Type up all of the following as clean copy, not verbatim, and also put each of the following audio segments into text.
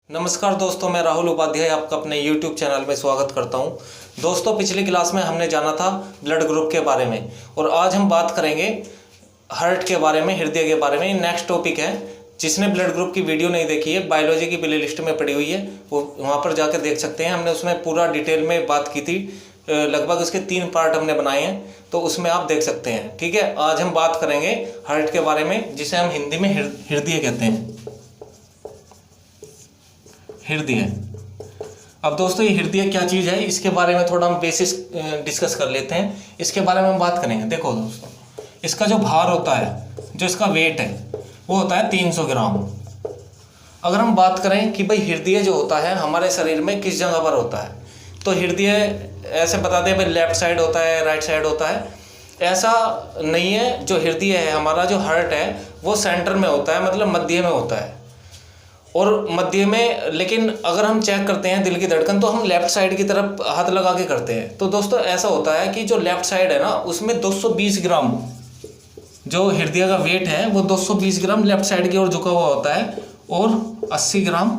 नमस्कार दोस्तों, मैं राहुल उपाध्याय आपका अपने YouTube चैनल में स्वागत करता हूं। दोस्तों, पिछली क्लास में हमने जाना था ब्लड ग्रुप के बारे में और आज हम बात करेंगे हार्ट के बारे में, हृदय के बारे में। नेक्स्ट टॉपिक है, जिसने ब्लड ग्रुप की वीडियो नहीं देखी है, बायोलॉजी की प्ले लिस्ट में पड़ी हुई है, वो वहाँ पर जाकर देख सकते हैं। हमने उसमें पूरा डिटेल में बात की थी, लगभग उसके 3 पार्ट हमने बनाए हैं, तो उसमें आप देख सकते हैं। ठीक है, आज हम बात करेंगे हार्ट के बारे में, जिसे हम हिंदी में हृदय कहते हैं, हृदय। अब दोस्तों, ये हृदय क्या चीज़ है, इसके बारे में थोड़ा हम बेसिस डिस्कस कर लेते हैं। इसके बारे में हम बात करेंगे। देखो दोस्तों, इसका जो भार होता है, जो इसका वेट है, वो होता है 300 ग्राम। अगर हम बात करें कि भाई हृदय जो होता है हमारे शरीर में किस जगह पर होता है, तो हृदय ऐसे बताते हैं भाई लेफ्ट साइड होता है, राइट साइड होता है। ऐसा नहीं है। जो हृदय है हमारा, जो हार्ट है, वो सेंटर में होता है, मतलब मध्य में होता है। और मध्य में, लेकिन अगर हम चेक करते हैं दिल की धड़कन, तो हम लेफ्ट साइड की तरफ हाथ लगा के करते हैं। तो दोस्तों, ऐसा होता है कि जो लेफ्ट साइड है ना, उसमें 220 ग्राम जो हृदय का वेट है, वो 220 ग्राम लेफ्ट साइड की ओर झुका हुआ होता है और 80 ग्राम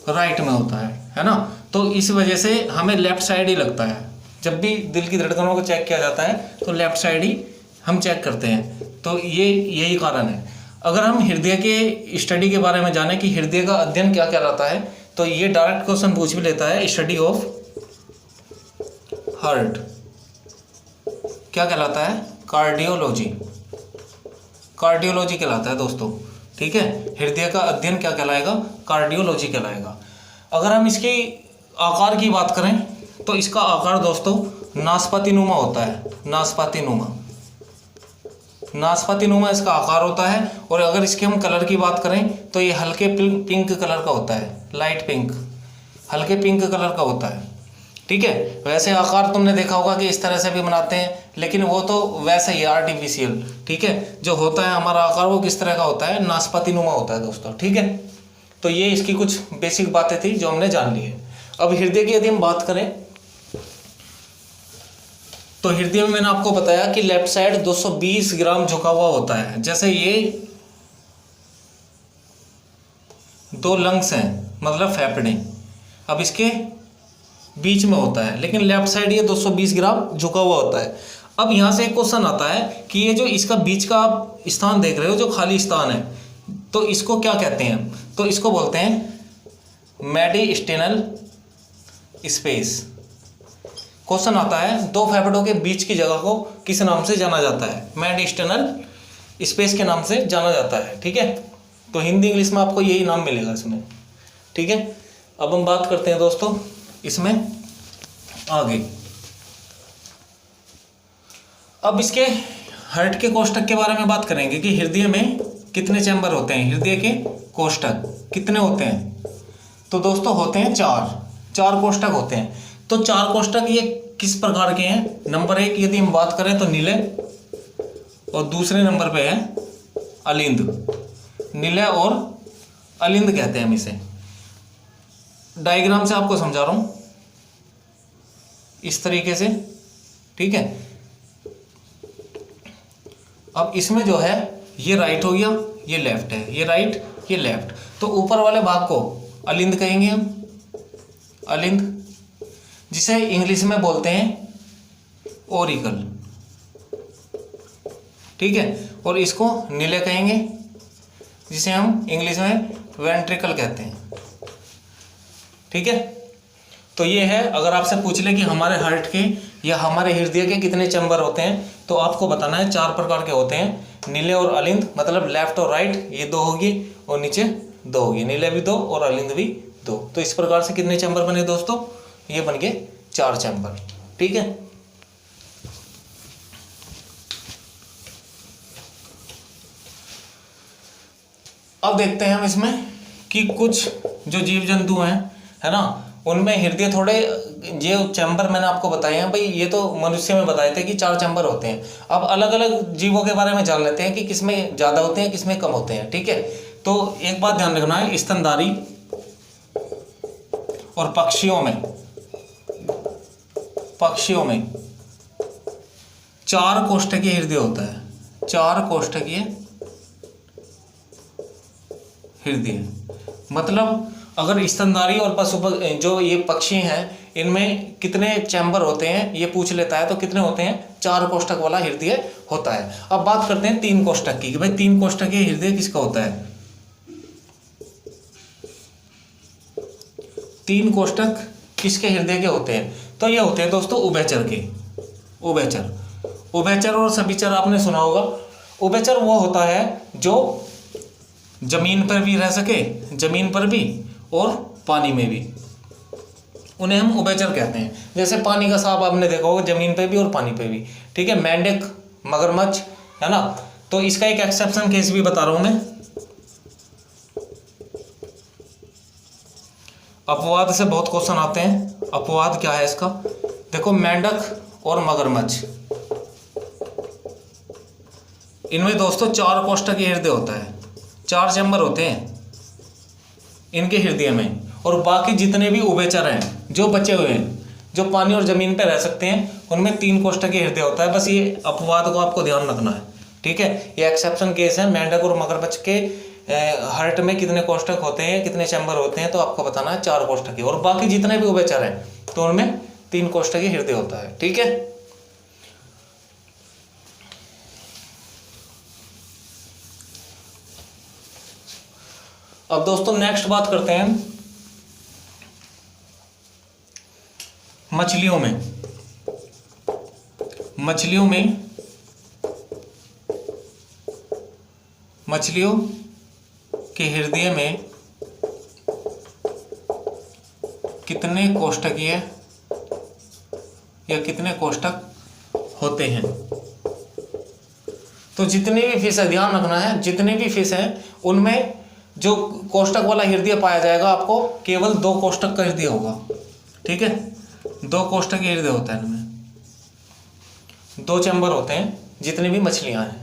राइट में होता है ना। तो इस वजह से हमें लेफ्ट साइड ही लगता है। जब भी दिल की धड़कनों को चेक किया जाता है तो लेफ्ट साइड ही हम चेक करते हैं। तो यही कारण है। अगर हम हृदय के स्टडी के बारे में जानें कि हृदय का अध्ययन क्या कहलाता है, तो ये डायरेक्ट क्वेश्चन पूछ भी लेता है। स्टडी ऑफ हार्ट क्या कहलाता है? कार्डियोलॉजी। कार्डियोलॉजी कहलाता है दोस्तों। ठीक है, हृदय का अध्ययन क्या कहलाएगा? कार्डियोलॉजी कहलाएगा। अगर हम इसके आकार की बात करें, तो इसका आकार दोस्तों नाशपाती नुमा होता है। नाशपाती नुमा, नाशपाती नुमा इसका आकार होता है। और अगर इसके हम कलर की बात करें, तो ये हल्के पिंक कलर का होता है, लाइट पिंक, हल्के पिंक कलर का होता है। ठीक है, वैसे आकार तुमने देखा होगा कि इस तरह से भी बनाते हैं, लेकिन वो तो वैसे ही आर्टिफिशियल। ठीक है, जो होता है हमारा आकार, वो किस तरह का होता है? नाशपाती नुमा होता है दोस्तों। ठीक है, तो ये इसकी कुछ बेसिक बातें थी जो हमने जान ली है। अब हृदय की यदि हम बात करें, तो हृदय में मैंने आपको बताया कि लेफ्ट साइड 220 ग्राम झुका हुआ होता है। जैसे ये 2 लंग्स हैं, मतलब फेफड़े, अब इसके बीच में होता है, लेकिन लेफ्ट साइड ये 220 ग्राम झुका हुआ होता है। अब यहाँ से एक क्वेश्चन आता है कि ये जो इसका बीच का आप स्थान देख रहे हो, जो खाली स्थान है, तो इसको क्या कहते हैं? तो इसको बोलते हैं मेडिस्टेनल स्पेस। क्वेश्चन आता है, 2 फेफड़ों के बीच की जगह को किस नाम से जाना जाता है? मेडिस्टेनल स्पेस के नाम से जाना जाता है। ठीक है, तो हिंदी इंग्लिश में आपको यही नाम मिलेगा इसमें। ठीक है, अब हम बात करते हैं दोस्तों इसमें आगे। अब इसके हार्ट के कोष्ठक के बारे में बात करेंगे कि हृदय में कितने चैम्बर होते हैं। हृदय के कोष्ठक कितने होते हैं? तो दोस्तों होते हैं 4 कोष्ठक होते हैं। तो 4 कोष्ठक ये किस प्रकार के हैं? नंबर 1 यदि हम बात करें तो निलय, और दूसरे नंबर पे है अलिंद। निलय और अलिंद कहते हैं हम इसे। डायग्राम से आपको समझा रहा हूं इस तरीके से। ठीक है, अब इसमें जो है ये राइट हो गया, ये लेफ्ट है, ये राइट, ये लेफ्ट। तो ऊपर वाले भाग को अलिंद कहेंगे हम, अलिंद, जिसे इंग्लिश में बोलते हैं ओरिकल। ठीक है, और इसको निलय कहेंगे, जिसे हम इंग्लिश में वेंट्रिकल कहते हैं। ठीक है, तो ये है। अगर आपसे पूछ ले कि हमारे हार्ट के या हमारे हृदय के कितने चैम्बर होते हैं, तो आपको बताना है 4 प्रकार के होते हैं। निलय और अलिंद, मतलब लेफ्ट और राइट, ये 2 होगी, और नीचे 2 होगी। निलय भी 2 और अलिंद भी 2। तो इस प्रकार से कितने चैम्बर बने दोस्तों? ये बन गए 4 चैम्बर। ठीक है, अब देखते हैं हम इसमें कि कुछ जो जीव जंतु हैं, है ना, उनमें हृदय थोड़े, ये चैम्बर मैंने आपको बताए हैं भाई, ये तो मनुष्य में बताए थे कि 4 चैम्बर होते हैं। अब अलग अलग जीवों के बारे में जान लेते हैं कि किसमें ज़्यादा होते हैं, किसमें कम होते हैं। ठीक है, तो एक बात ध्यान रखना है, स्तनधारी और पक्षियों में 4 कोष्ठकीय हृदय होता है। 4 कोष्ठकीय हृदय, मतलब अगर स्तनधारी और पशु जो ये पक्षी हैं इनमें कितने चैम्बर होते हैं ये पूछ लेता है, तो कितने होते हैं? 4 कोष्ठक वाला हृदय होता है। अब बात करते हैं 3 कोष्ठक की, कि भाई 3 कोष्ठकीय हृदय किसका होता है? 3 कोष्ठक किसके हृदय के होते हैं? तो ये होते हैं दोस्तों उभयचर के। उभयचर और सभिचर आपने सुना होगा। उभयचर वो होता है जो जमीन पर भी रह सके, जमीन पर भी और पानी में भी, उन्हें हम उभयचर कहते हैं। जैसे पानी का सांप आपने देखा होगा, जमीन पे भी और पानी पे भी, ठीक है। मेंढक, मगरमच्छ, है ना। तो इसका एक एक्सेप्शन केस भी बता रहा हूं मैं। अपवाद से बहुत क्वेश्चन आते हैं। अपवाद क्या है इसका? देखो, मेंढक और मगरमच्छ, इनमें दोस्तों 4 कोष्ठकीय हृदय होता है, 4 चैम्बर होते हैं इनके हृदय में। और बाकी जितने भी उभयचर हैं जो बचे हुए हैं, जो पानी और जमीन पे रह सकते हैं, उनमें 3 कोष्ठकीय हृदय होता है। बस ये अपवाद को आपको ध्यान रखना है, ठीक है। ये एक्सेप्शन केस है। मेंढक और मगरमच्छ के हार्ट में कितने कोष्ठक होते हैं, कितने चैम्बर होते हैं, तो आपको बताना है 4 कोष्ठकीय। और बाकी जितने भी उभयचर हैं तो उनमें 3 कोष्ठकीय हृदय होता है, ठीक है। अब दोस्तों नेक्स्ट बात करते हैं मछलियों में। मछलियों के हृदय में कितने कोष्ठकीय या कितने कोष्ठक होते हैं? तो जितने भी फिश है, ध्यान रखना है, जितने भी फिश हैं उनमें जो कोष्ठक वाला हृदय पाया जाएगा आपको केवल 2 कोष्ठक का हृदय होगा, ठीक है। 2 कोष्ठकीय हृदय होता है इनमें, 2 चैम्बर होते हैं जितनी भी मछलियां हैं।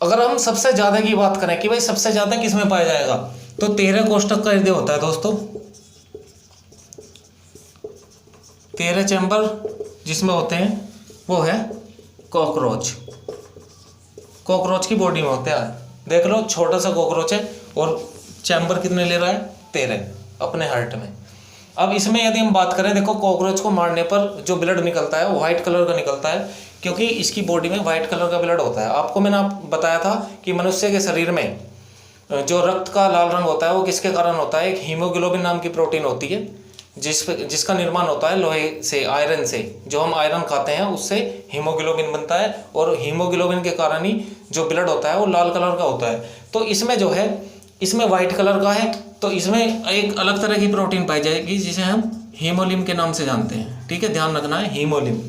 अगर हम सबसे ज्यादा की बात करें कि भाई सबसे ज्यादा किस में पाया जाएगा, तो 13 कोष्ठक का हृदय होता है दोस्तों। 13 चैम्बर जिसमें होते हैं वो है कॉकरोच। कॉकरोच की बॉडी में होते हैं। देख लो, छोटा सा कॉकरोच है और चैम्बर कितने ले रहा है? 13 अपने हार्ट में। अब इसमें यदि हम बात करें, देखो कॉकरोच को मारने पर जो ब्लड निकलता है वो व्हाइट कलर का निकलता है, क्योंकि इसकी बॉडी में व्हाइट कलर का ब्लड होता है। आपको मैंने बताया था कि मनुष्य के शरीर में जो रक्त का लाल रंग होता है वो किसके कारण होता है? एक हीमोग्लोबिन नाम की प्रोटीन होती है जिसका निर्माण होता है लोहे से, आयरन से। जो हम आयरन खाते हैं उससे हीमोग्लोबिन बनता है, और हीमोग्लोबिन के कारण ही जो ब्लड होता है वो लाल कलर का होता है। तो इसमें जो है, इसमें व्हाइट कलर का है, तो इसमें एक अलग तरह की प्रोटीन पाई जाएगी जिसे हम हीमोलिम के नाम से जानते हैं, ठीक है। ध्यान रखना है, हीमोलिम।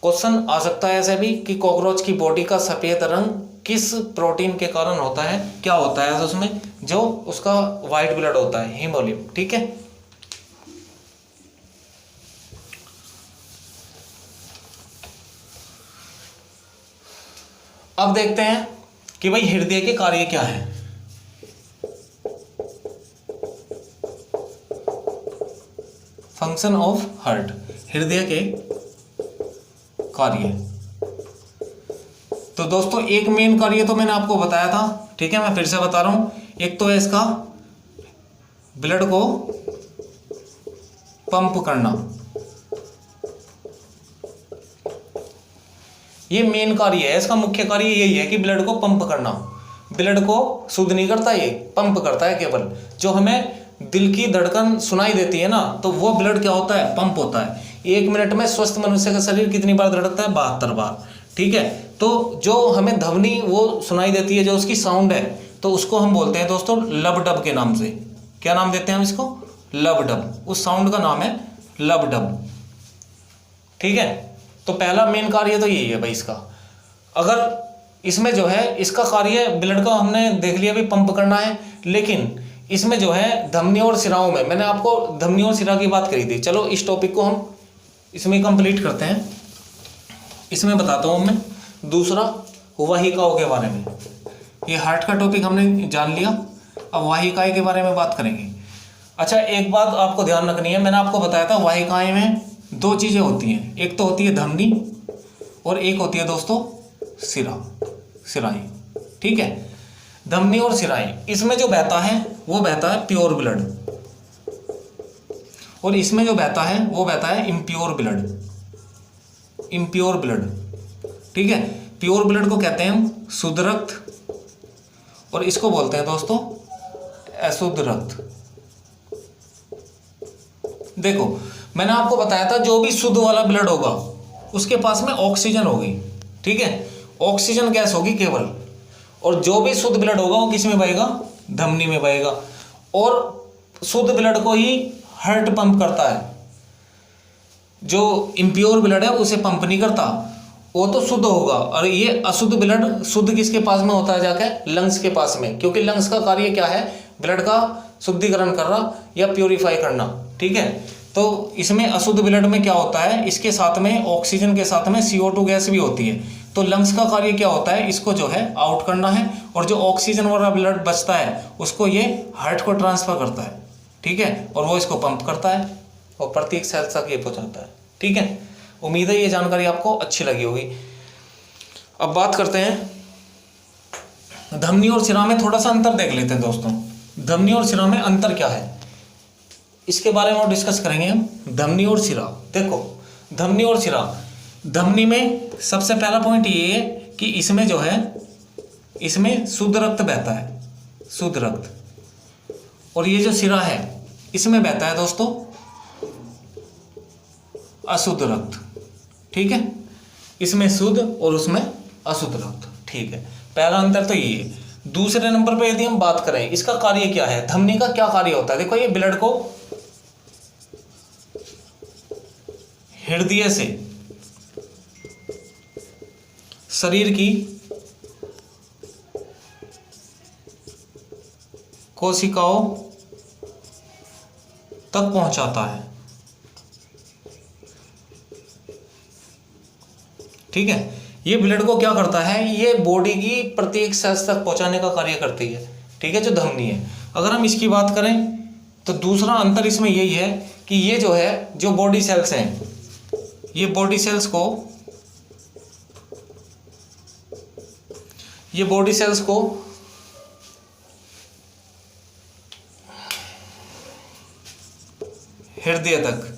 क्वेश्चन आ सकता है ऐसे भी कि कॉकरोच की बॉडी का सफेद रंग किस प्रोटीन के कारण होता है? क्या होता है उसमें जो उसका व्हाइट ब्लड होता है? हीमोलिम, ठीक है। अब देखते हैं कि भाई हृदय के कार्य क्या है। फंक्शन ऑफ हार्ट, हृदय के कार्य। तो दोस्तों एक मेन कार्य तो मैंने आपको बताया था, ठीक है। मैं फिर से बता रहा हूं। एक तो है इसका ब्लड को पंप करना, ये मेन कार्य है इसका। मुख्य कार्य यही है कि ब्लड को पंप करना। ब्लड को शुद्ध नहीं करता, ये पंप करता है केवल। जो हमें दिल की धड़कन सुनाई देती है ना, तो वो ब्लड क्या होता है? पंप होता है। 1 मिनट में स्वस्थ मनुष्य का शरीर कितनी बार धड़कता है? 72 बार, ठीक है। तो जो हमें ध्वनि वो सुनाई देती है, जो उसकी साउंड है, तो उसको हम बोलते हैं दोस्तों लब डब के नाम से। क्या नाम देते हैं हम इसको? लब डब। उस साउंड का नाम है लब डब, ठीक है। तो पहला मेन कार्य तो यही है भाई इसका। अगर इसमें जो है इसका कार्य ब्लड का हमने देख लिया भी पंप करना है, लेकिन इसमें जो है धमनी और सिराओं में, मैंने आपको धमनी और सिरा की बात करी थी। चलो इस टॉपिक को हम इसमें कंप्लीट करते हैं। इसमें बताता हूँ मैं दूसरा वाहिकाओं के बारे में। ये हार्ट का टॉपिक हमने जान लिया, अब वाहिकाएं के बारे में बात करेंगे। अच्छा, एक बात आपको ध्यान रखनी है, मैंने आपको बताया था वाहिकाएं में 2 चीज़ें होती हैं। एक तो होती है धमनी और एक होती है दोस्तों सिराएं, ठीक है। धमनी और शिराएं, इसमें जो बहता है वो बहता है प्योर ब्लड, और इसमें जो बहता है वो बहता है इम्प्योर ब्लड, इम्प्योर ब्लड। ठीक है, प्योर ब्लड को कहते हैं हम शुद्ध रक्त, और इसको बोलते हैं दोस्तों अशुद्ध रक्त। देखो मैंने आपको बताया था जो भी शुद्ध वाला ब्लड होगा उसके पास में ऑक्सीजन होगी, ठीक है, ऑक्सीजन गैस होगी केवल, और जो भी शुद्ध ब्लड होगा वो किस में बहेगा, धमनी में बहेगा, और शुद्ध ब्लड को ही हार्ट पंप करता है, जो इम्प्योर ब्लड है उसे पंप नहीं करता, वो तो शुद्ध होगा। और ये अशुद्ध ब्लड शुद्ध किसके पास में होता है, जाके लंग्स के पास में, क्योंकि लंग्स का कार्य क्या है, ब्लड का शुद्धिकरण करना या प्योरीफाई करना। ठीक है, तो इसमें अशुद्ध ब्लड में क्या होता है, इसके साथ में ऑक्सीजन के साथ में CO2 गैस भी होती है, तो लंग्स का कार्य क्या होता है, इसको जो है आउट करना है, और जो ऑक्सीजन वाला ब्लड बचता है उसको ये हार्ट को ट्रांसफर करता है। ठीक है, और वो इसको पंप करता है और प्रत्येक सेल तक ये पहुंचाता है। ठीक है, उम्मीद है ये जानकारी आपको अच्छी लगी होगी। अब बात करते हैं धमनी और शिरा में, थोड़ा सा अंतर देख लेते हैं दोस्तों। धमनी और शिरा में अंतर क्या है इसके बारे में और डिस्कस करेंगे हम। धमनी और शिरा, देखो धमनी और शिरा, धमनी में सबसे पहला पॉइंट ये है कि इसमें जो है, इसमें शुद्ध रक्त बहता है, शुद्ध रक्त, और ये जो शिरा है इसमें बहता है दोस्तों अशुद्ध रक्त। ठीक है, इसमें शुद्ध और उसमें अशुद्ध रक्त। ठीक है, पहला अंतर तो ये है। दूसरे नंबर पे यदि हम बात करें इसका कार्य क्या है, धमनी का क्या कार्य होता है, देखो ये ब्लड को हृदय से शरीर की कोशिकाओं तक पहुंचाता है। ठीक है, ये ब्लड को क्या करता है, ये बॉडी की प्रत्येक सेल्स तक पहुंचाने का कार्य करती है। ठीक है, जो धमनी है। अगर हम इसकी बात करें तो दूसरा अंतर इसमें यही है कि ये जो है, जो बॉडी सेल्स हैं, ये बॉडी सेल्स को हृदय तक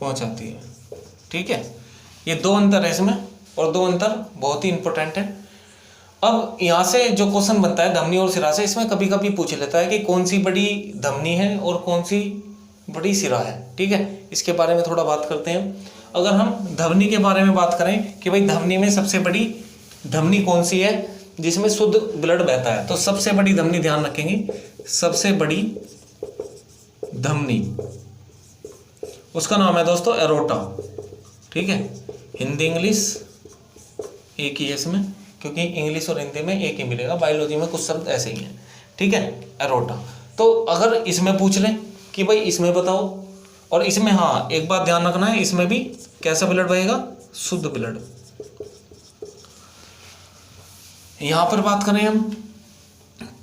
पहुंचाती है। ठीक है, ये दो अंतर है इसमें, और दो अंतर बहुत ही इंपॉर्टेंट है। अब यहां से जो क्वेश्चन बनता है धमनी और शिरा से, इसमें कभी कभी पूछ लेता है कि कौन सी बड़ी धमनी है और कौन सी बड़ी शिरा है। ठीक है, इसके बारे में थोड़ा बात करते हैं। अगर हम धमनी के बारे में बात करें कि भाई धमनी में सबसे बड़ी धमनी कौन सी है जिसमें शुद्ध ब्लड बहता है, तो सबसे बड़ी धमनी ध्यान रखेंगे, सबसे बड़ी धमनी उसका नाम है दोस्तों एरोटा। ठीक है, हिंदी इंग्लिश एक ही है इसमें, क्योंकि इंग्लिश और हिंदी में एक ही मिलेगा, बायोलॉजी में कुछ शब्द ऐसे ही हैं। ठीक है, एरोटा। तो अगर इसमें पूछ लें कि भाई इसमें बताओ, और इसमें हाँ एक बात ध्यान रखना है, इसमें भी कैसा ब्लड बहेगा, शुद्ध ब्लड। यहां पर बात करें हम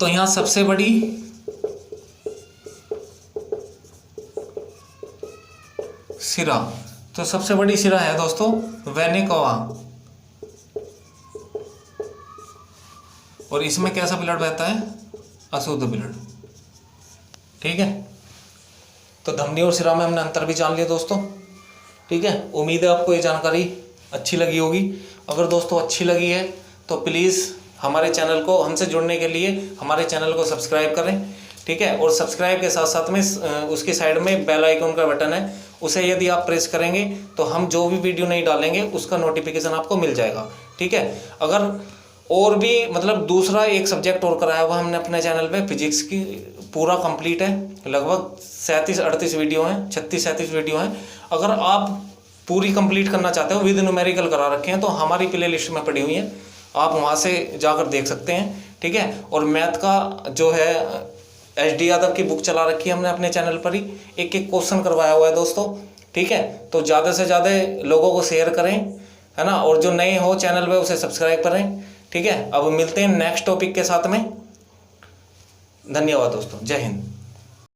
तो यहां सबसे बड़ी शिरा, तो सबसे बड़ी शिरा है दोस्तों वेना कावा, और इसमें कैसा ब्लड बहता है, अशुद्ध ब्लड। ठीक है, तो धमनी और शिरा में हमने अंतर भी जान लिया दोस्तों। ठीक है, उम्मीद है आपको ये जानकारी अच्छी लगी होगी। अगर दोस्तों अच्छी लगी है तो प्लीज़ हमारे चैनल को, हमसे जुड़ने के लिए हमारे चैनल को सब्सक्राइब करें। ठीक है, और सब्सक्राइब के साथ साथ में उसके साइड में बेल आइकन का बटन है, उसे यदि आप प्रेस करेंगे तो हम जो भी वीडियो नहीं डालेंगे उसका नोटिफिकेशन आपको मिल जाएगा। ठीक है, अगर और भी मतलब दूसरा एक सब्जेक्ट और कराया हुआ हमने अपने चैनल पे, फिजिक्स की पूरा कंप्लीट है, लगभग 37-38 वीडियो हैं, 36-37 वीडियो हैं। अगर आप पूरी कंप्लीट करना चाहते हो, विद न्यूमेरिकल करा रखे हैं, तो हमारी प्ले लिस्ट में पड़ी हुई है, आप वहाँ से जाकर देख सकते हैं। ठीक है, और मैथ का जो है HD यादव की बुक चला रखी है हमने अपने चैनल पर ही, एक एक क्वेश्चन करवाया हुआ है दोस्तों। ठीक है, तो ज़्यादा से ज़्यादा लोगों को शेयर करें, है ना, और जो नए हो चैनल पे उसे सब्सक्राइब करें। ठीक है, अब मिलते हैं नेक्स्ट टॉपिक के साथ में। धन्यवाद दोस्तों, जय हिंद।